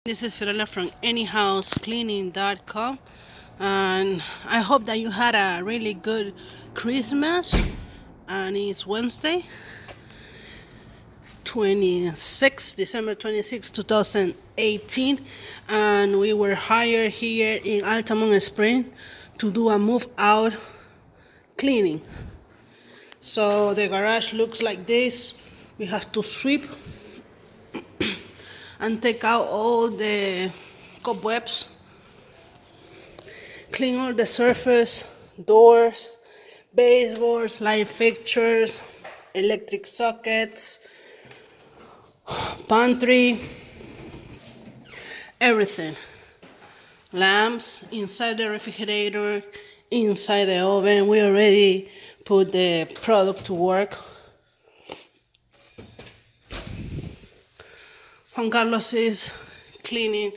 This is Fiorella from anyhousecleaning.com, and I hope that you had a really good Christmas. And it's Wednesday, December 26, 2018, and we were hired here in Altamont Spring to do a move out cleaning. So the garage looks like this. We have to sweep and take out all the cobwebs, clean all the surface, doors, baseboards, light fixtures, electric sockets, pantry, everything. Lamps inside the refrigerator, inside the oven. We already put the product to work. Juan Carlos is cleaning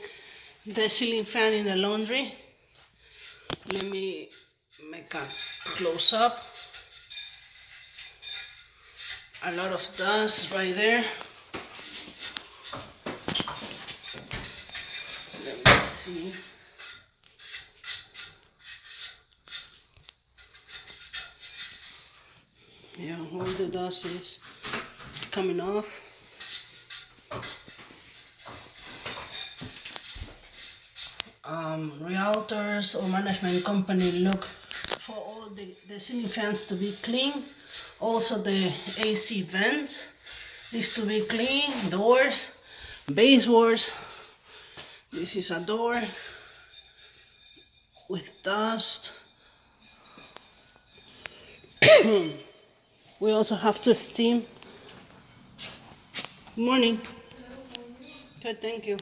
the ceiling fan in the laundry. Let me make a close up. A lot of dust right there. Let me see. Yeah, all the dust is coming off. Realtors or management company look for all the ceiling fans to be clean. Also the AC vents needs to be clean. Doors, baseboards. This is a door with dust. We also have to steam. Good morning. Good, thank you.